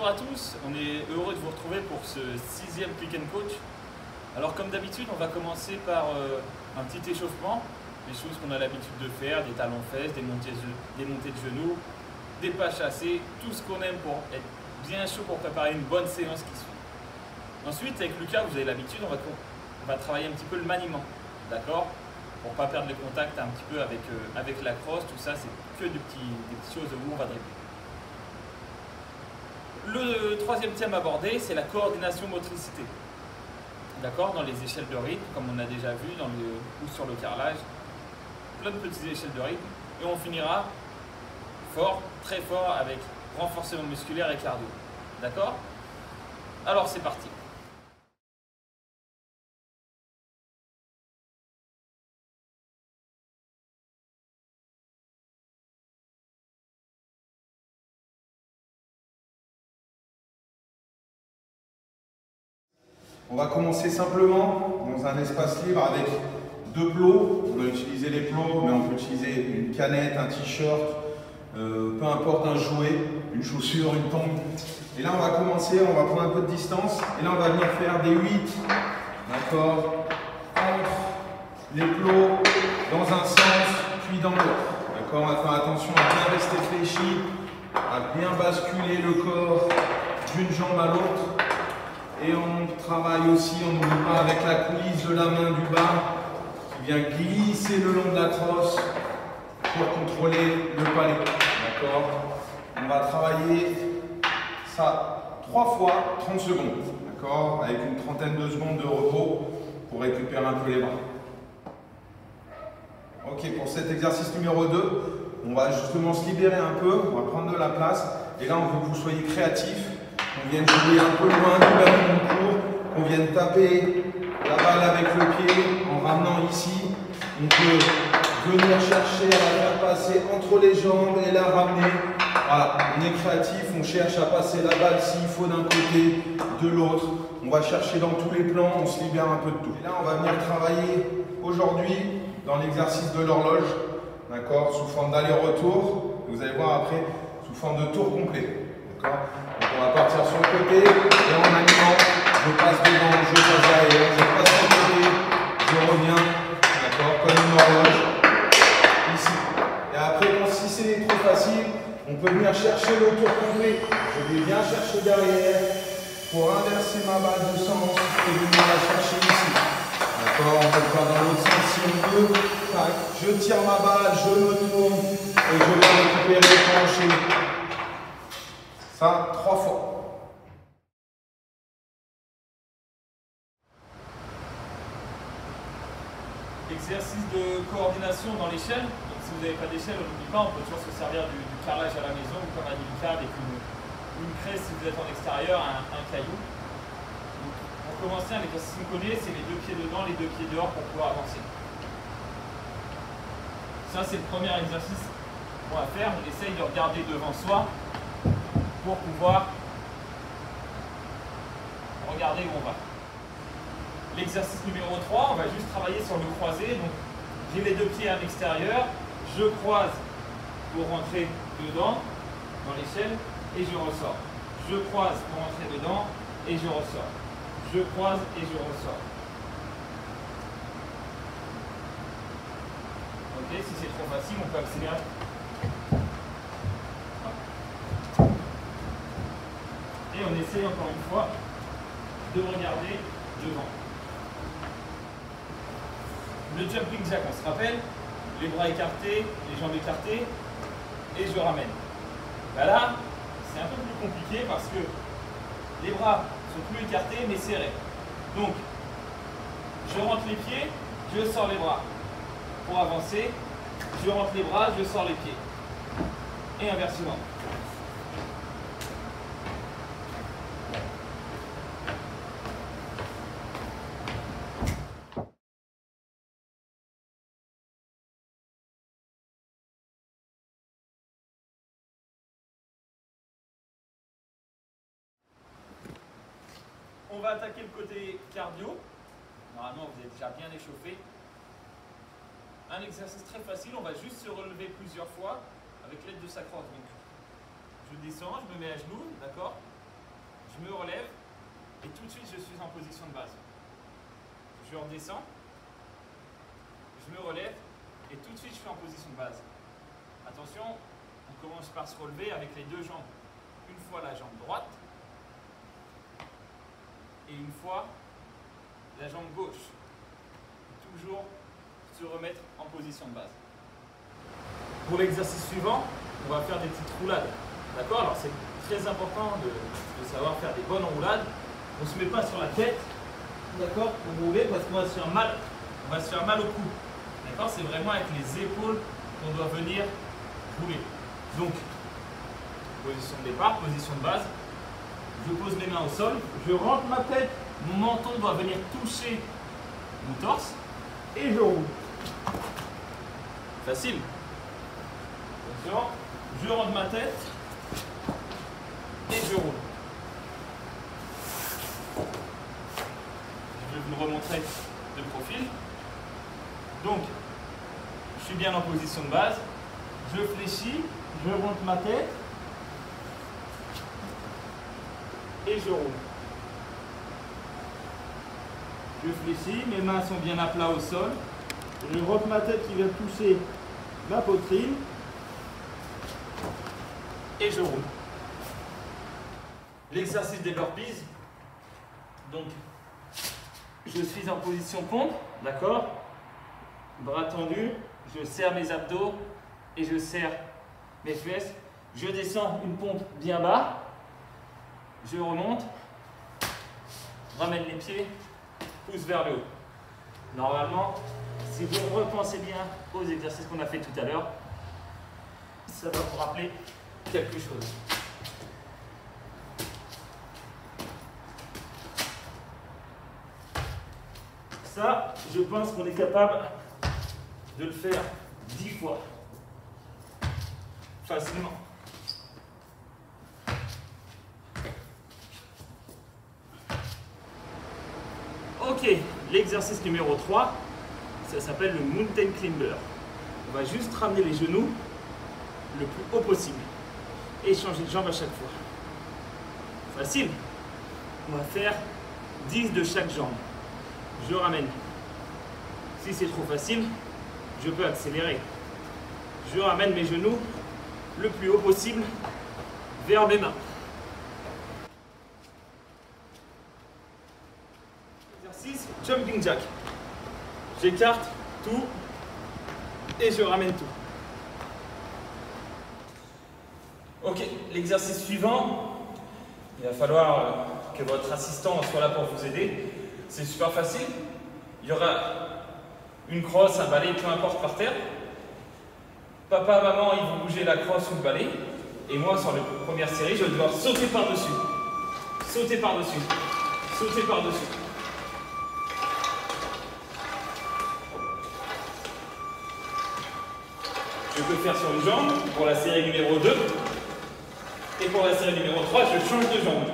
Bonjour à tous, on est heureux de vous retrouver pour ce 6e Click and Coach. Alors comme d'habitude, on va commencer par un petit échauffement, des choses qu'on a l'habitude de faire, des talons-fesses, des montées de genoux, des pas chassés, tout ce qu'on aime pour être bien chaud pour préparer une bonne séance qui suit. Ensuite, avec Lucas, vous avez l'habitude, on va travailler un petit peu le maniement, d'accord? Pour ne pas perdre le contact un petit peu avec la crosse, tout ça, c'est que des petites choses où on va dribbler. Le troisième thème abordé, c'est la coordination motricité. D'accord, dans les échelles de rythme, comme on a déjà vu ou sur le carrelage, plein de petites échelles de rythme. Et on finira fort, très fort, avec renforcement musculaire et cardio. D'accord? Alors c'est parti. On va commencer simplement dans un espace libre avec deux plots. On va utiliser les plots, mais on peut utiliser une canette, un t-shirt, peu importe, un jouet, une chaussure, une tombe. Et là, on va commencer, on va prendre un peu de distance. Et là, on va venir faire des 8, d'accord, entre les plots dans un sens, puis dans l'autre. D'accord, on va faire attention à bien rester fléchi, à bien basculer le corps d'une jambe à l'autre. Et on travaille aussi, on n'oublie pas, avec la coulisse de la main du bas qui vient glisser le long de la crosse pour contrôler le palais. D'accord? On va travailler ça 3 fois 30 secondes. D'accord? Avec une trentaine de secondes de repos pour récupérer un peu les bras. Ok, pour cet exercice numéro 2, on va justement se libérer un peu, on va prendre de la place. Et là, on veut que vous soyez créatifs. On vient jouer un peu loin du ballon de cours, on vient taper la balle avec le pied en ramenant ici. On peut venir chercher à la faire passer entre les jambes et la ramener. Voilà, on est créatif, on cherche à passer la balle s'il faut d'un côté, de l'autre. On va chercher dans tous les plans, on se libère un peu de tout. Et là, on va venir travailler aujourd'hui dans l'exercice de l'horloge, d'accord, sous forme d'aller-retour. Vous allez voir après, sous forme de tour complet. D'accord. On va partir sur le côté et en animant, je passe devant, je passe derrière, je passe sur le côté, je reviens, d'accord, comme une horloge, ici. Et après, si c'est trop facile, on peut venir chercher le tour complet. Je vais bien chercher derrière pour inverser ma balle de sens et venir la chercher ici. D'accord, on peut le faire dans l'autre sens si on veut. Tac, je tire ma balle, je me tourne et je vais récupérer le plancher. Ça, 3 fois. Exercice de coordination dans l'échelle. Donc si vous n'avez pas d'échelle, on n'oublie pas, on peut toujours se servir du carrelage à la maison, ou comme a dit Lucas, avec une craie si vous êtes en extérieur, un caillou. Donc, pour commencer, un exercice qu'on connaît, c'est les 2 pieds dedans, les 2 pieds dehors pour pouvoir avancer. Ça, c'est le premier exercice qu'on va faire. On essaye de regarder devant soi pour pouvoir regarder où on va. L'exercice numéro 3, on va juste travailler sur le croisé. Donc, j'ai les 2 pieds à l'extérieur, je croise pour rentrer dedans, dans l'échelle, et je ressors. Je croise pour rentrer dedans, et je ressors. Je croise et je ressors. Ok, si c'est trop facile, on peut accélérer. Et on essaye encore une fois de regarder devant. Le jumping jack, on se rappelle, les bras écartés, les jambes écartées, et je ramène. Ben là, c'est un peu plus compliqué parce que les bras sont plus écartés mais serrés. Donc, je rentre les pieds, je sors les bras. Pour avancer, je rentre les bras, je sors les pieds. Et inversement. On va attaquer le côté cardio. Normalement, vous êtes déjà bien échauffé. Un exercice très facile, on va juste se relever plusieurs fois avec l'aide de sa crosse. Donc, je descends, je me mets à genoux, d'accord? je me relève et tout de suite je suis en position de base. Je redescends, je me relève et tout de suite je suis en position de base. Attention, on commence par se relever avec les deux jambes. Une fois la jambe droite et une fois la jambe gauche. Toujours se remettre en position de base. Pour l'exercice suivant, on va faire des petites roulades. D'accord? Alors c'est très important de savoir faire des bonnes roulades. On ne se met pas sur la tête, d'accord, pour rouler parce qu'on va se faire mal. On va se faire mal au cou. D'accord? C'est vraiment avec les épaules qu'on doit venir rouler. Donc, position de départ, position de base. Je pose mes mains au sol, je rentre ma tête, mon menton doit venir toucher mon torse et je roule. Facile. Attention, je rentre ma tête et je roule. Je vais vous le remontrer de profil. Donc, je suis bien en position de base, je fléchis, je rentre ma tête et je roule. Je fléchis, mes mains sont bien à plat au sol. Je rentre ma tête qui vient toucher ma poitrine et je roule. L'exercice des burpees. Donc, je suis en position pompe, d'accord? Bras tendus, je serre mes abdos et je serre mes fesses. Je descends une pompe bien bas. Je remonte, ramène les pieds, pousse vers le haut. Normalement, si vous repensez bien aux exercices qu'on a fait tout à l'heure, ça va vous rappeler quelque chose. Ça, je pense qu'on est capable de le faire 10 fois, facilement. Ok, l'exercice numéro 3, ça s'appelle le Mountain Climber. On va juste ramener les genoux le plus haut possible et changer de jambe à chaque fois. Facile. On va faire 10 de chaque jambe. Je ramène. Si c'est trop facile, je peux accélérer. Je ramène mes genoux le plus haut possible vers mes mains. Exercice jumping jack. J'écarte tout et je ramène tout. Ok, l'exercice suivant, il va falloir que votre assistant soit là pour vous aider. C'est super facile. Il y aura une crosse, un balai, peu importe par terre. Papa, maman, ils vont bouger la crosse ou le balai. Et moi, sur la première série, je vais devoir sauter par-dessus. Sauter par-dessus. Sauter par-dessus. Je peux faire sur une jambe pour la série numéro 2. Et pour la série numéro 3, je change de jambe.